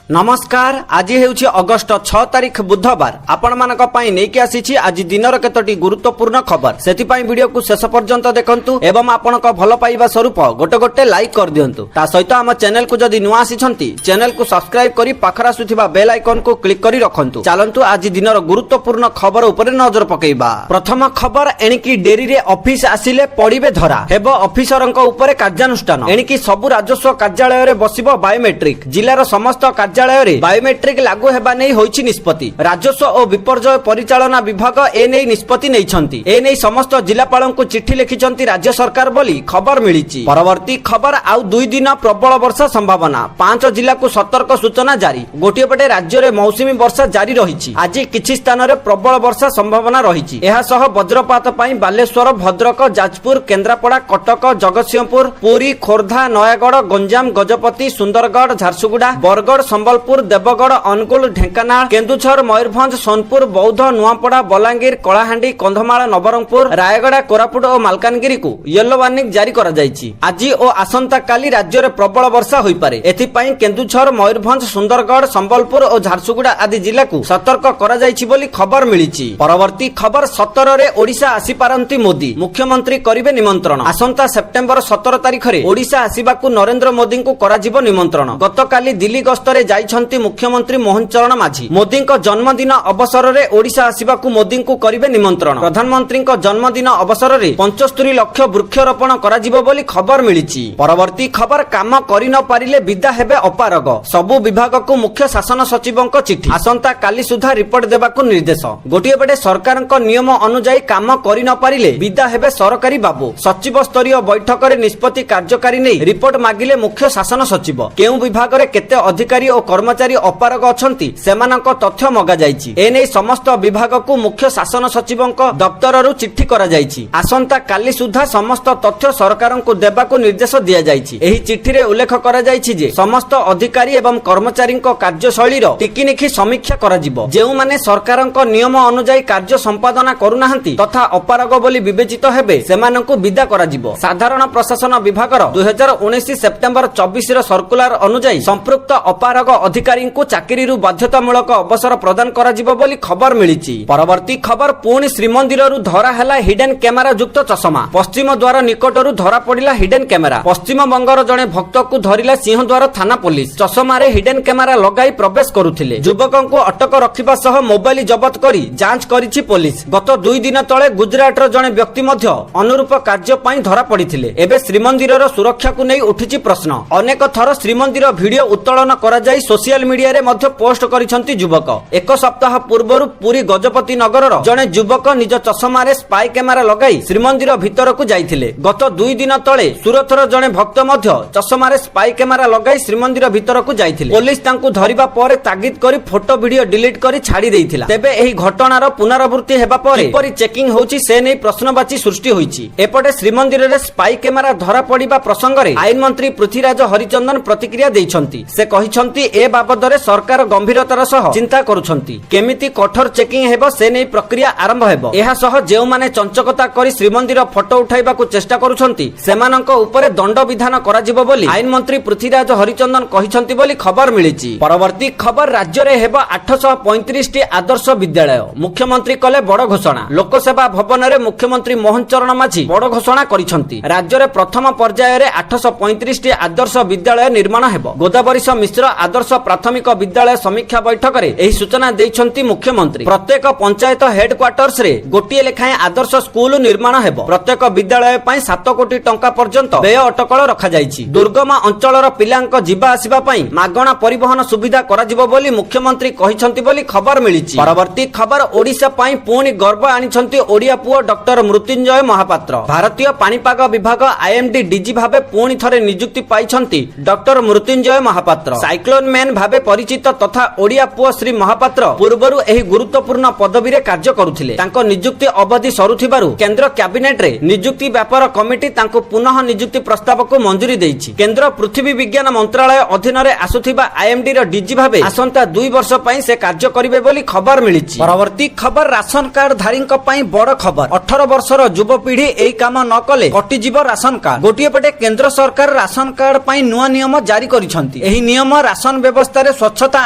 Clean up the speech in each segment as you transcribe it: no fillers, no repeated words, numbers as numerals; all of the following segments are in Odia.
नमस्कार। आज हेउछि अगस्त 6 तारिख बुधवार। आपण मानक पई नेकी आसीछि आज दिनर केतोटी गुरुत्वपूर्ण खबर। सेति पई वीडियो को शेष पर्यंत देखंतु एवं आपनक भलो पाइबा स्वरूप गोटे गोटे लाइक कर दियंतु। ता सहित हम चैनल को जदि नुआ आसीछंती चैनल को सब्सक्राइब करी पाखरा सुथिबा बेल आइकन को क्लिक करी रखंतु। चलंतु आज दिनर गुरुत्वपूर्ण खबर उपरे नजर पकेइबा। प्रथम खबर एणिकी डेरी रे ऑफिस आसिले पड़िबे धरा हेबो ऑफिसरंक उपरे कार्यानुष्ठान। एणिकी सबु राजस्व कार्यालय रे बसिबो बायोमेट्रिक। जिल्लार समस्त कार्यालय बायोमेट्रिक लागू हेबा नै होइछि निष्पत्ति। राजस्व और विपर्यय परिचालना विभाग ए नै निष्पत्ति नैछंती। ए नै समस्त जिलापालंकु चिट्ठी लिखिछंती राज्य सरकार बोली खबर मिलिछि। परवर्ती खबर आउ 2 दिन प्रबल वर्षा संभावना। 5 जिला को सतर्क सूचना जारी। गोटिए पटे राज्य रे मौसुमी वर्षा जारी रहिछि। आज किछि स्थान रे प्रबल वर्षा संभावना रहिछि। एहा सह वज्रपात पई बालेश्वर, भद्रक, जाजपुर, केन्द्रापड़ा, कटक, जगतसिंहपुर, पुरी, खोर्धा, नयागढ़, गंजाम, गजपति, सुंदरगढ़, झारसुगुड़ा, बरगढ़, संबलपुर, देवगढ़, अनुगुल, ढेंकानाल, केन्दुझर, मयूरभंज, सोनपुर, बौद्ध, नुआपड़ा, बलांगीर, कलाहांडी, कंधमाल, नवरंगपुर, रायगड़ा, कोरापुट और मालकानगिरी को येलो वार्निंग जारी करा जायछि। आज और आसंता काली राज्य रे प्रबल वर्षा होई पारे। एथि पई केन्दुझर, मयूरभंज, सुंदरगढ़, संबलपुर और झारसुगुड़ा आदि जिला को सतर्क करा जायछि बोली खबर मिलिछि। परवर्ती खबर 17 रे ओडिशा आसी पारंती मोदी। मुख्यमंत्री करिवे निमंत्रण। आसंता सेप्टेम्बर 17 तारिख रे ओडिशा आसीबाकू नरेंद्र मोदी को कराजिबो निमंत्रण। गतकाली दिल्ली गस्तरे जाइछंती मुख्यमंत्री मोहन चरण माझी। मोदी जन्मदिन अवसर में ओडिशा आसिबाकू मोदी को करिवे निमंत्रण। प्रधानमंत्री जन्मदिन अवसर में 75 लाख वृक्षरोपण कराजिबो बोली खबर मिलिछि। परवर्ती खबर काम करि न पारिले विदा हेबे अपारग। सबु विभाग को मुख्य शासन सचिवक चिठी। आसंता काली सुधा रिपोर्ट देबाकू निर्देश। गोटिए पटे सरकारक नियम अनुसार काम करि न पारिले विदा हेबे सरकारी बाबू। सचिव स्तरीय बैठक रे निष्पत्ति कार्यकारी नै रिपोर्ट मागिले मुख्य शासन सचिव। केउ विभाग रे केते अधिकारी और कर्मचारी अपारग अछंती सेमानक तथ्य मगा जायछि। एनै समस्त विभाग को मुख्य शासन सचिवक दफ्तर रु चिट्ठी करा जायछि। आसंता काली सुधा समस्त तथ्य सरकारन को देबाकू निर्देश दिया जायछि। एही चिट्ठी रे उल्लेख करा जायछि जे समस्त अधिकारी एवं कर्मचारी कार्यशैली रो टिकिनिखि समीक्षा करा जिवो। जेउ माने सरकारक नियम अनुसार कार्य संपादन करूनाहंती तथा अपारग बोली विवेचित हेबे सेमानकु विदा करा जिवो। साधारण प्रशासन विभाग रो 2019 सेप्टेम्बर 24 रो सर्कुलर अनुसार संपृक्त अपारग अधिकारी को चाकरी बाध्यतामूलक अवसर प्रदान करा जिवो बोली खबर मिलिछि। परवर्ती खबर पुणी श्रीमंदिर रु धरा हैला हिडन कैमेरा युक्त चश्मा। पश्चिम द्वार निकटरू धरा पड़िला हिडन कैमेरा। पश्चिम बंगर जणे भक्त को धरिला सिंहद्वार थाना पुलिस। चश्मा रे हिडन कैमेरा लगाई प्रवेश करुथिले। युवकन को अटक रखिबा सह मोबाइल जब्त करी जांच करिछि पुलिस। गत 2 दिन तळे गुजरात रो जणे व्यक्ति मध्य अनुरूप कार्य पई धरा पड़िथिले। एबे श्रीमंदिर रो सुरक्षा को नै उठिछि प्रश्न। अनेक थर श्रीमंदिर वीडियो उत्तोलन करा जाई सोशल मीडिया रे मध्य पोस्ट करिसंती युवक। एक सप्ताह पूर्वरु पुरी गजपति नगर जणे युवक निज चश्मा रे स्पाई कैमेरा लगाई श्रीमंदिर भितर को जाइथिले। गत 2 दिन तळे सुरतर जणे भक्त मध्य चश्मा रे स्पाई कैमेरा लगाई श्रीमंदिर भितर को जाइथिले। पुलिस तांकु धरिबा परे तागिद करी फोटो वीडियो डिलीट करी छाडी देइथिला। तेबे एही घटनार पुनरावृत्ति हेबा परे किपरि चेकिंग होउची से नै प्रश्नवाची सृष्टि होइची। एपटे श्रीमंदिर रे स्पाई कैमेरा धरा पडिबा प्रसंग रे आईन मंत्री पृथ्वीराज हरिचंदन प्रतिक्रिया दैछंती। से कहिसंती ए बाबद रे सरकार गंभीरतार सह चिंता करुछंती। केमिति कठोर चेकिंग हेबो से नै प्रक्रिया आरंभ हेबो। एहा सह जेउ माने चंचकता करी श्रीमंदिर फोटो उठाइबा को चेष्टा करुछंती सेमानंक उपरे दंड विधान कराजिबो बोली आईन मंत्री पृथ्वीराज हरिचंदन कहिसंती बोली खबर मिलिछि। परवर्ती खबर राज्य रे हेबो 835 टी आदर्श विद्यालय। मुख्यमंत्री कले बड़ घोषणा। लोकसेवा भवन रे मुख्यमंत्री मोहन चरण माझी बड़ घोषणा करिसंती। राज्य रे प्रथम पर्याय रे 835 टी आदर्श विद्यालय निर्माण हेबो। गोदावरीश मिश्र आदर्श प्राथमिक विद्यालय समीक्षा बैठक रे एही सूचना दैछंती मुख्यमंत्री। प्रत्येक पंचायत हेडक्वार्टर्स रे गोटिए लेखाए आदर्श स्कूल निर्माण हेबो। प्रत्येक विद्यालय पई 7 कोटी टंका पर्यंत व्यय अटकल रखा जायछि। दुर्गम अंचलर पिलांक जिबा आसीबा पई मागणा परिवहन सुविधा कराजिबो बोली मुख्यमंत्री कहिसंती बोली खबर मिलिछि। परवर्ती खबर ओडिशा पई पुणी गर्व आनिछंती ओडिया पुओ डॉक्टर मृत्युंजय महापात्र। भारतीय पाणीपाग विभाग आईएमडी डीजी भाबे पुणी थरे नियुक्ति पाइछंती doctor Mrutyunjay Mohapatra. Cyclone man भाबे परिचित तथा ओडिया पुओ श्री महापात्र पूर्वरु एही गुरुत्वपूर्ण पदवी रे कार्य करुथिले। तांको नियुक्ति अवधि सरुथिबारु केंद्र कैबिनेट रे नियुक्ति व्यापार कमिटी तांको पुनः नियुक्ति प्रस्ताव को मंजूरी देइछि। केंद्र पृथ्वी विज्ञान मंत्रालय अधीन रे आसुथिबा आईएमडी रो डीजी भाबे आसंता 2 वर्ष पई से कार्य करिवे बोली खबर मिलिछि। परवर्ती खबर राशन कार्ड धारीक पई बड़ खबर। 18 वर्षर युवपीढ़ी एही काम न कले कटिजिबो राशन कार्ड। गोटिए पटे केंद्र सरकार राशन कार्ड पई नुआ नियम जारी करिसंती। एही नियम राशन ରେସନ ବ୍ୟବସ୍ଥାରେ ସ୍ୱଚ୍ଛତା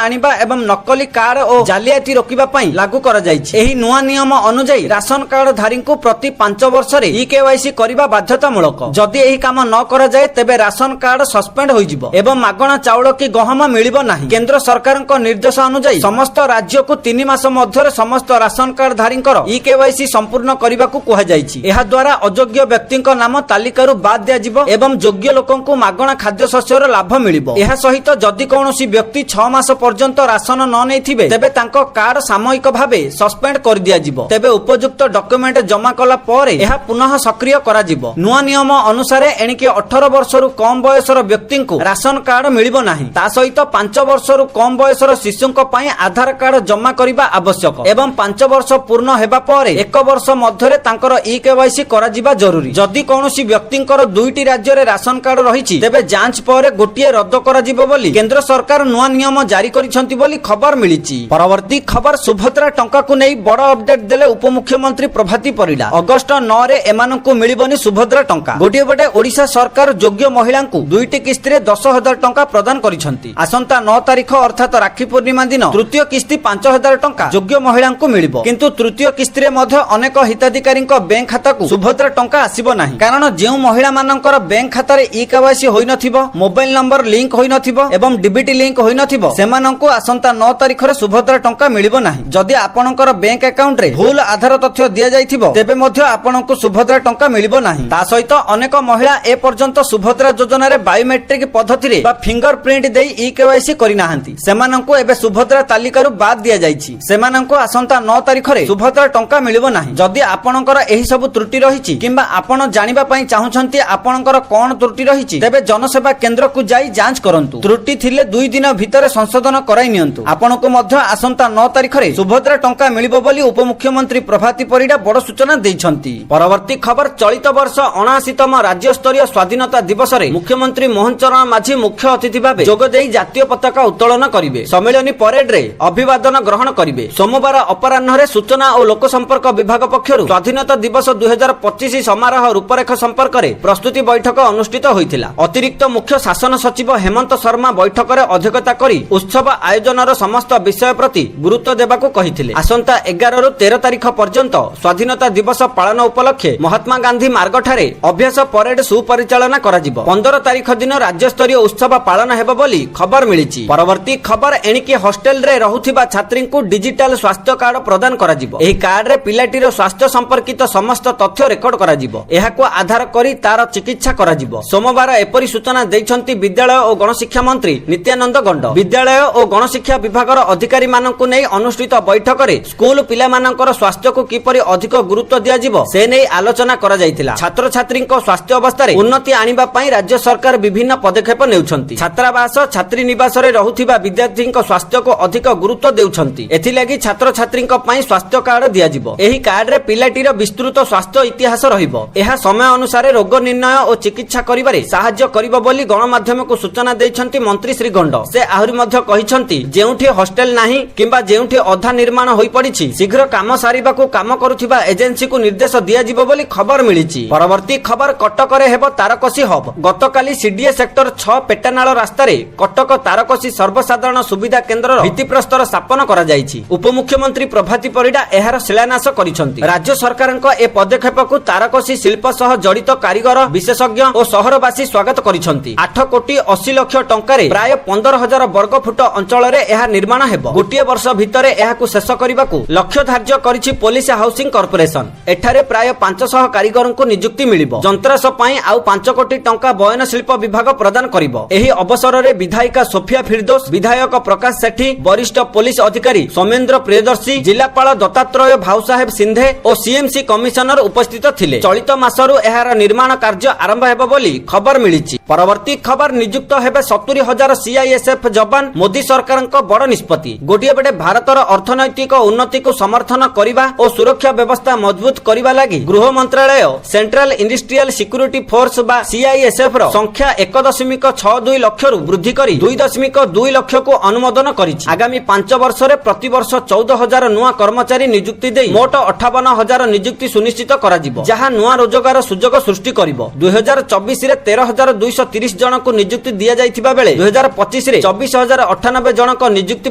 ଆଣିବା ଏବଂ ନକଲି କାର୍ଡ ଓ ଜାଲିଆତି ରୋକିବା ପାଇଁ ଲାଗୁ କରାଯାଇଛି। ଏହି ନୂଆ ନିୟମ ଅନୁଯାୟୀ ରାସନ କାର୍ଡ ଧାରୀଙ୍କୁ ପ୍ରତି 5 ବର୍ଷରେ ଇକେୱାଇସି କରିବା ବାଧ୍ୟତାମୂଳକ। ଯଦି ଏହି କାମ ନ କରାଯାଏ ତେବେ ରାସନ କାର୍ଡ ସସ୍ପେଣ୍ଡ ହୋଇଯିବ ଏବଂ ମାଗଣା ଚାଉଳ କି ଗହମ ମିଳିବ ନାହିଁ। କେନ୍ଦ୍ର ସରକାରଙ୍କ ନିର୍ଦ୍ଦେଶ ଅନୁଯାୟୀ ସମସ୍ତ ରାଜ୍ୟକୁ 3 ମାସ ମଧ୍ୟରେ ସମସ୍ତ ରାସନ କାର୍ଡ ଧାରୀଙ୍କର ଇକେୱାଇସି ସମ୍ପୂର୍ଣ୍ଣ କରିବାକୁ କୁହାଯାଇଛି। ଏହା ଦ୍ୱାରା ଅଯୋଗ୍ୟ ବ୍ୟକ୍ତିଙ୍କ ନାମ ତାଲିକାରୁ ବାଦ୍ ଦିଆଯିବ ଏବଂ ଯୋଗ୍ୟ ଲୋକଙ୍କୁ ମାଗଣା ଖାଦ୍ୟଶସ୍ୟର ଲାଭ ମିଳିବ। ଏହା ସହିତ ଯଦି କୌଣସି ବ୍ୟକ୍ତି 6 ମାସ ପର୍ଯ୍ୟନ୍ତ ରାସନ ନ ନେଇଥିବେ ତେବେ ତାଙ୍କ କାର୍ଡ ସାମୟିକ ଭାବେ ସସ୍ପେଣ୍ଡ କରିଦିଆଯିବ। ତେବେ ଉପଯୁକ୍ତ ଡକ୍ୟୁମେଣ୍ଟ ଜମା କଲା ପରେ ଏହା ପୁନଃ ସକ୍ରିୟ କରାଯିବ। ନୂଆ ନିୟମ ଅନୁସାରେ ଏଣିକି 18 ବର୍ଷରୁ କମ ବୟସର ବ୍ୟକ୍ତିଙ୍କୁ ରାସନ କାର୍ଡ ମିଳିବ ନାହିଁ। ତା ସହିତ 5 ବର୍ଷରୁ କମ ବୟସର ଶିଶୁଙ୍କ ପାଇଁ ଆଧାର କାର୍ଡ ଜମା କରିବା ଆବଶ୍ୟକ ଏବଂ 5 ବର୍ଷ ପୂର୍ଣ୍ଣ ହେବା ପରେ 1 ବର୍ଷ ମଧ୍ୟରେ ତାଙ୍କର ଇକେୱାଇସି କରାଯିବା ଜରୁରୀ। ଯଦି କୌଣସି ବ୍ୟକ୍ତିଙ୍କର 2ଟି ରାଜ୍ୟରେ ରାସନ କାର୍ଡ ରହିଛି ତେବେ ଯାଞ୍ଚ ପରେ ଗୋଟିଏ ରଦ୍ଦ କରାଯିବ ବୋଲି କେନ୍ଦ୍ର ସରକାର ନୂଆ ନିୟମ ଜାରି କରିଛନ୍ତି ବୋଲି ଖବର ମିଳିଛି। ପରବର୍ତ୍ତୀ ଖବର ସୁଭଦ୍ରା ଟଙ୍କାକୁ ନେଇ ବଡ ଅପଡେଟ୍ ଦେଲେ ଉପମୁଖ୍ୟମନ୍ତ୍ରୀ ପ୍ରଭାତୀ ପରିଡା। ଅଗଷ୍ଟ 9ରେ ଏମାନଙ୍କୁ ମିଳିବନି ସୁଭଦ୍ରା ଟଙ୍କା। ଗୋଟିଏ ପଟେ ଓଡ଼ିଶା ସରକାର ଯୋଗ୍ୟ ମହିଳାଙ୍କୁ 2ଟି କିସ୍ତିରେ 10,000 ଟଙ୍କା ପ୍ରଦାନ କରିଛନ୍ତି। ଆସନ୍ତା 9 ତାରିଖ ଅର୍ଥାତ ରାକ୍ଷୀ ପୂର୍ଣ୍ଣିମା ଦିନ ତୃତୀୟ କିସ୍ତି 5,000 ଟଙ୍କା ଯୋଗ୍ୟ ମହିଳାଙ୍କୁ ମିଳିବ। କିନ୍ତୁ ତୃତୀୟ କିସ୍ତିରେ ମଧ୍ୟ ଅନେକ ହିତାଧିକାରୀଙ୍କ ବ୍ୟାଙ୍କ ଖାତାକୁ ସୁଭଦ୍ରା ଟଙ୍କା ଆସିବ ନାହିଁ। କାରଣ ଯେଉଁ ମହିଳାମାନଙ୍କର ବ୍ୟାଙ୍କ ଖାତାରେ ଇକେୱାଇସି ହୋଇନଥିବ, ମୋବାଇଲ ନମ୍ବର ଲିଙ୍କ ହୋଇନଥିବ ଏବଂ ଡିବିଟି ଲିଙ୍କ ହୋଇନଥିବ ସେମାନଙ୍କୁ ଆସନ୍ତା 9 ତାରିଖରେ ସୁଭଦ୍ରା ଟଙ୍କା ମିଳିବ ନାହିଁ। ଯଦି ଆପଣଙ୍କର ବ୍ୟାଙ୍କ ଆକାଉଣ୍ଟରେ ଭୁଲ ଆଧାର ତଥ୍ୟ ଦିଆଯାଇଥିବ ତେବେ ମଧ୍ୟ ଆପଣଙ୍କୁ ସୁଭଦ୍ରା ଟଙ୍କା ମିଳିବ ନାହିଁ। ତା ସହିତ ଅନେକ ମହିଳା ଏ ପର୍ଯ୍ୟନ୍ତ ସୁଭଦ୍ରା ଯୋଜନାରେ ବାୟୋମେଟ୍ରିକ ପଦ୍ଧତିରେ ବା ଫିଙ୍ଗର ପ୍ରିଣ୍ଟ ଦେଇ ଇକେୱାଇସି କରିନାହାନ୍ତି। ସେମାନଙ୍କୁ ଏବେ ସୁଭଦ୍ରା ତାଲିକାରୁ ବାଦ ଦିଆଯାଇଛି। ସେମାନଙ୍କୁ ଆସନ୍ତା 9 ତାରିଖରେ ସୁଭଦ୍ରା ଟଙ୍କା ମିଳିବ ନାହିଁ। ଯଦି ଆପଣଙ୍କର ଏହି ସବୁ ତ୍ରୁଟି ରହିଛି କିମ୍ବା ଆପଣ ଜାଣିବା ପାଇଁ ଚାହୁଁଛନ୍ତି ଆପଣଙ୍କର କଣ ତ୍ରୁଟି ରହିଛି ତେବେ ଜନସେବା କେନ୍ଦ୍ରକୁ ଯାଇ ଯାଞ୍ଚ କରନ୍ତୁ। ତ୍ରୁଟି ଥିଲେ 2 ଦିନ ଭିତରେ ସଂଶୋଧନ କରାଇ ନିଅନ୍ତୁ। ଆପଣଙ୍କୁ ମଧ୍ୟ ଆସନ୍ତା 9 ତାରିଖରେ ସୁଭଦ୍ରା ଟଙ୍କା ମିଳିବ ବୋଲି ଉପମୁଖ୍ୟମନ୍ତ୍ରୀ ପ୍ରଭାତୀ ପରିଡା ବଡ଼ ସୂଚନା ଦେଇଛନ୍ତି। ପରବର୍ତ୍ତୀ ଖବର ଚଳିତ ବର୍ଷ 79ତମ ରାଜ୍ୟସ୍ତରୀୟ ସ୍ୱାଧୀନତା ଦିବସରେ ମୁଖ୍ୟମନ୍ତ୍ରୀ ମୋହନ ଚରଣ ମାଝୀ ମୁଖ୍ୟ ଅତିଥି ଭାବେ ଯୋଗଦେଇ ଜାତୀୟ ପତାକା ଉତ୍ତୋଳନ କରିବେ। ସମ୍ମିଳନୀ ପରେଡରେ ଅଭିବାଦନ ଗ୍ରହଣ କରିବେ। ସୋମବାର ଅପରାହ୍ନରେ ସୂଚନା ଓ ଲୋକସମ୍ପର୍କ ବିଭାଗ ପକ୍ଷରୁ ସ୍ୱାଧୀନତା ଦିବସ 2025 ସମାରୋହ ରୂପରେଖ ସମ୍ପର୍କରେ ପ୍ରସ୍ତୁତି ବୈଠକ ଅନୁଷ୍ଠିତ ହୋଇଥିଲା। ଅତିରିକ୍ତ ମୁଖ୍ୟ ଶାସନ ସଚିବ ହେମନ୍ତ ଶର୍ମା ବୈଠକରେ ଅଧ୍ୟକ୍ଷତା କରି ଉତ୍ସବ ଆୟୋଜନର ସମସ୍ତ ବିଷୟ ପ୍ରତି ଗୁରୁତ୍ୱ ଦେବାକୁ କହିଥିଲେ। ଆସନ୍ତା 11ରୁ 13 ତାରିଖ ପର୍ଯ୍ୟନ୍ତ ସ୍ୱାଧୀନତା ଦିବସ ପାଳନ ଉପଲକ୍ଷେ ମହାତ୍ମା ଗାନ୍ଧୀ ମାର୍ଗଠାରେ ଅଭ୍ୟାସ ପରେଡ ସୁପରିଚାଳନା କରାଯିବ। 15 ତାରିଖ ଦିନ ରାଜ୍ୟସ୍ତରୀୟ ଉତ୍ସବ ପାଳନ ହେବ ବୋଲି ଖବର ମିଳିଛି। ପରବର୍ତ୍ତୀ ଖବର ଏଣିକି ହଷ୍ଟେଲରେ ରହୁଥିବା ଛାତ୍ରୀଙ୍କୁ ଡିଜିଟାଲ ସ୍ୱାସ୍ଥ୍ୟ କାର୍ଡ ପ୍ରଦାନ କରାଯିବ। ଏହି କାର୍ଡରେ ପିଲାଟିର ସ୍ୱାସ୍ଥ୍ୟ ସମ୍ପର୍କିତ ସମସ୍ତ ତଥ୍ୟ ରେକର୍ଡ କରାଯିବ। ଏହାକୁ ଆଧାର କରି ତାର ଚିକିତ୍ସା କରାଯିବ। ସୋମବାର ଏପରି ସୂଚନା ଦେଇଛନ୍ତି ବିଦ୍ୟାଳୟ ଓ ଗଣଶିକ୍ଷା ମନ୍ତ୍ରୀ ନିତ୍ୟାନନ୍ଦ ଗଣ୍ଡ। ବିଦ୍ୟାଳୟ ଓ ଗଣଶିକ୍ଷା ବିଭାଗର ଅଧିକାରୀମାନଙ୍କୁ ନେଇ ଅନୁଷ୍ଠିତ ବୈଠକରେ ସ୍କୁଲ ପିଲାମାନଙ୍କର ସ୍ୱାସ୍ଥ୍ୟକୁ କିପରି ଅଧିକ ଗୁରୁତ୍ୱ ଦିଆଯିବ ସେ ନେଇ ଆଲୋଚନା କରାଯାଇଥିଲା। ଛାତ୍ରଛାତ୍ରୀଙ୍କ ସ୍ୱାସ୍ଥ୍ୟ ଅବସ୍ଥାରେ ଉନ୍ନତି ଆଣିବା ପାଇଁ ରାଜ୍ୟ ସରକାର ବିଭିନ୍ନ ପଦକ୍ଷେପ ନେଉଛନ୍ତି। ଛାତ୍ରାବାସ ଛାତ୍ରୀ ନିବାସରେ ରହୁଥିବା ବିଦ୍ୟାର୍ଥୀଙ୍କ ସ୍ୱାସ୍ଥ୍ୟକୁ ଅଧିକ ଗୁରୁତ୍ୱ ଦେଉଛନ୍ତି। ଏଥିଲାଗି ଛାତ୍ରଛାତ୍ରୀଙ୍କ ପାଇଁ ସ୍ୱାସ୍ଥ୍ୟ କାର୍ଡ ଦିଆଯିବ। ଏହି କାର୍ଡରେ ପିଲାଟିର ବିସ୍ତୃତ ସ୍ୱାସ୍ଥ୍ୟ ଇତିହାସ ରହିବ। ଏହା ସମୟ ଅନୁସାରେ ରୋଗ ନିର୍ଣ୍ଣୟ ଓ ଚିକିତ୍ସା କରିବାରେ ସାହାଯ୍ୟ କରିବ ବୋଲି ଗଣମାଧ୍ୟମକୁ ସୂଚନା ଦେଇଛନ୍ତି ମନ୍ତ୍ରୀ ଶ୍ରୀ ଗଣ୍ଡ। ସେ ଆହୁରି ମଧ୍ୟ କହିଛନ୍ତି ଯେଉଁଠି ହଷ୍ଟେଲ ନାହିଁ କିମ୍ବା ଯେଉଁଠି ଅଧା ନିର୍ମାଣ ହୋଇପଡ଼ିଛି ଶୀଘ୍ର କାମ ସାରିବାକୁ କାମ କରୁଥିବା ଏଜେନ୍ସିକୁ ନିର୍ଦ୍ଦେଶ ଦିଆଯିବ ବୋଲି ଖବର ମିଳିଛି। ପରବର୍ତ୍ତୀ ଖବର କଟକରେ ହେବ ତାରକସି ହବ୍। ଗତକାଲି ସିଡିଏ ସେକ୍ଟର 6 ପେଟାନାଳ ରାସ୍ତାରେ କଟକ ତାରକସି ସର୍ବସାଧାରଣ ସୁବିଧା କେନ୍ଦ୍ରର ଭିତ୍ତିପ୍ରସ୍ତର ସ୍ଥାପନ କରାଯାଇଛି। ଉପମୁଖ୍ୟମନ୍ତ୍ରୀ ପ୍ରଭାତୀ ପରିଡା ଏହାର ଶିଳାନ୍ୟାସ କରିଛନ୍ତି। ରାଜ୍ୟ ସରକାରଙ୍କ ଏ ପଦକ୍ଷେପକୁ ତାରକସି ଶିଳ୍ପ ସହ ଜଡ଼ିତ କାରିଗର ବିଶେଷଜ୍ଞ ଓ ସହରବାସୀ ସ୍ୱାଗତ କରିଛନ୍ତି। 8 କୋଟି 80 ଲକ୍ଷ ଟଙ୍କାରେ ପ୍ରାୟ 15,000 ବର୍ଗ ଫୁଟ ଅଞ୍ଚଳରେ ଏହା ନିର୍ମାଣ ହେବ। ଗୋଟିଏ ବର୍ଷ ଭିତରେ ଏହାକୁ ଶେଷ କରିବାକୁ ଲକ୍ଷ୍ୟ ଧାର୍ଯ୍ୟ କରିଛି ପୋଲିସ ହାଉସିଂ କର୍ପୋରେସନ। ଏଠାରେ ପ୍ରାୟ 500 କାରିଗରଙ୍କୁ ନିଯୁକ୍ତି ମିଳିବ। ଯନ୍ତ୍ରାଂଶ ପାଇଁ ଆଉ 5 କୋଟି ଟଙ୍କା ବୟନ ଶିଳ୍ପ ବିଭାଗ ପ୍ରଦାନ କରିବ। ଏହି ଅବସରରେ ବିଧାୟିକା ସୋଫିଆ ଫିରଦୋଷ, ବିଧାୟକ ପ୍ରକାଶ ସେଠୀ, ବରିଷ୍ଠ ପୋଲିସ ଅଧିକାରୀ ସୌମେନ୍ଦ୍ର ପ୍ରିୟଦର୍ଶୀ, ଜିଲ୍ଲାପାଳ ଦତ୍ତାତ୍ରୟ ଭାଉସାହେବ ସିନ୍ଧେ ଓ ସିଏମସି କମିଶନର ଉପସ୍ଥିତ ଥିଲେ। ଚଳିତ ମାସରୁ ଏହାର ନିର୍ମାଣ କାର୍ଯ୍ୟ ଆରମ୍ଭ ହେବ ବୋଲି ଖବର ମିଳିଛି। ପରବର୍ତ୍ତୀ ଖବର ନିଯୁକ୍ତ ହେବେ 70,000 ସିଆଇଏସ୍ଏଫ୍ ଯବାନ। ମୋଦି ସରକାରଙ୍କ ବଡ଼ ନିଷ୍ପତ୍ତି। ଗୋଟିଏ ପଟେ ଭାରତର ଅର୍ଥନୈତିକ ଉନ୍ନତିକୁ ସମର୍ଥନ କରିବା ଓ ସୁରକ୍ଷା ବ୍ୟବସ୍ଥା ମଜବୁତ କରିବା ଲାଗି ଗୃହ ମନ୍ତ୍ରାଳୟ ସେଣ୍ଟ୍ରାଲ ଇଣ୍ଡଷ୍ଟ୍ରିଆଲ ସିକ୍ୟୁରିଟି ଫୋର୍ସ ବା ସିଆଇଏସ୍ଏଫ୍ ର ସଂଖ୍ୟା 1.62 ଲକ୍ଷରୁ ବୃଦ୍ଧି କରି 2.2 ଲକ୍ଷକୁ ଅନୁମୋଦନ କରିଛି। ଆଗାମୀ 5 ବର୍ଷରେ ପ୍ରତିବର୍ଷ 14,000 ନୂଆ କର୍ମଚାରୀ ନିଯୁକ୍ତି ଦେଇ ମୋଟ 58,000 ନିଯୁକ୍ତି ସୁନିଶ୍ଚିତ କରାଯିବ, ଯାହା ନୂଆ ରୋଜଗାର ସୁଯୋଗ ସୃଷ୍ଟି କରିବ। 2024ରେ 13,200 2230 ଜଣଙ୍କୁ ନିଯୁକ୍ତି ଦିଆଯାଇଥିବା ବେଳେ 2025 ରେ 24098 ଜଣଙ୍କ ନିଯୁକ୍ତି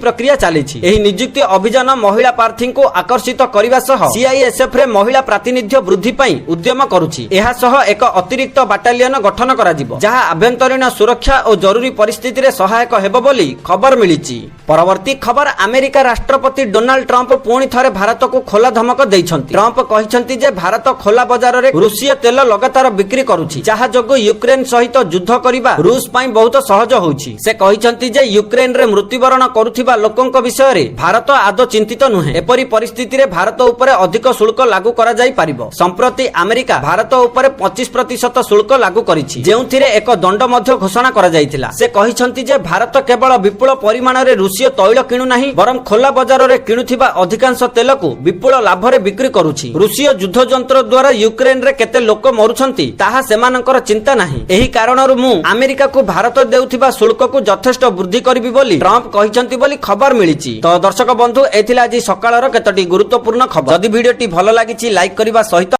ପ୍ରକ୍ରିୟା ଚାଲିଛି। ଏହି ନିଯୁକ୍ତି ଅଭିଯାନ ମହିଳା ପ୍ରାର୍ଥୀଙ୍କୁ ଆକର୍ଷିତ କରିବା ସହ ସିଆଇଏସ୍ଏଫ୍ ରେ ମହିଳା ପ୍ରାତିନିଧ୍ୟ ବୃଦ୍ଧି ପାଇଁ ଉଦ୍ୟମ କରୁଛି। ଏହା ସହ ଏକ ଅତିରିକ୍ତ ବାଟାଲିୟନ ଗଠନ କରାଯିବ, ଯାହା ଆଭ୍ୟନ୍ତରୀଣ ସୁରକ୍ଷା ଓ ଜରୁରୀ ପରିସ୍ଥିତିରେ ସହାୟକ ହେବ ବୋଲି ଖବର ମିଳିଛି। ପରବର୍ତ୍ତୀ ଖବର, ଆମେରିକା ରାଷ୍ଟ୍ରପତି ଡୋନାଲ୍ଡ ଟ୍ରମ୍ପ ପୁଣି ଥରେ ଭାରତକୁ ଖୋଲା ଧମକ ଦେଇଛନ୍ତି। ଟ୍ରମ୍ପ କହିଛନ୍ତି ଯେ ଭାରତ ଖୋଲା ବଜାରରେ ରୁଷୀୟ ତେଲ ଲଗାତାର ବିକ୍ରି କରୁଛି, ଯାହା ଯୋଗୁଁ ୟୁକ୍ରେନ ସହିତ ଯୁଦ୍ଧ କରିବା ରୁଷ ପାଇଁ ବହୁତ ସହଜ ହେଉଛି। ସେ କହିଛନ୍ତି ଯେ ୟୁକ୍ରେନରେ ମୃତ୍ୟୁବରଣ କରୁଥିବା ଲୋକଙ୍କ ବିଷୟରେ ଭାରତ ଆଦୌ ଚିନ୍ତିତ ନୁହେଁ। ଏପରି ପରିସ୍ଥିତିରେ ଭାରତ ଉପରେ ଅଧିକ ଶୁଳ୍କ ଲାଗୁ କରାଯାଇପାରିବ। ସମ୍ପ୍ରତି ଆମେରିକା ଭାରତ ଉପରେ 25% ଶୁଳ୍କ ଲାଗୁ କରିଛି, ଯେଉଁଥିରେ ଏକ ଦଣ୍ଡ ମଧ୍ୟ ଘୋଷଣା କରାଯାଇଥିଲା। ସେ କହିଛନ୍ତି ଯେ ଭାରତ କେବଳ ବିପୁଳ ପରିମାଣରେ ରୁଷୀୟ ତୈଳ କିଣୁନାହିଁ, ବରଂ ଖୋଲା ବଜାରରେ କିଣୁଥିବା ଅଧିକାଂଶ ତେଲକୁ ବିପୁଳ ଲାଭରେ ବିକ୍ରି କରୁଛି। ରୁଷୀୟ ଯୁଦ୍ଧ ଯନ୍ତ୍ର ଦ୍ୱାରା ୟୁକ୍ରେନରେ କେତେ ଲୋକ ମରୁଛନ୍ତି ତାହା ସେମାନଙ୍କର ଚିନ୍ତା ନାହିଁ। ଏହି କାରଣରୁ ମୁଁ ଆମେରିକାକୁ ଭାରତ ଦେଉଥିବା ଶୁଳ୍କକୁ ଯଥେଷ୍ଟ ବୃଦ୍ଧି କରିବି ବୋଲି ଟ୍ରମ୍ପ କହିଛନ୍ତି ବୋଲି ଖବର ମିଳିଛି। ତ ଦର୍ଶକ ବନ୍ଧୁ, ଏଥିଲା ଆଜି ସକାଳର କେତୋଟି ଗୁରୁତ୍ୱପୂର୍ଣ୍ଣ ଖବର। ଯଦି ଭିଡିଓଟି ଭଲ ଲାଗିଛି ଲାଇକ୍ କରିବା ସହିତ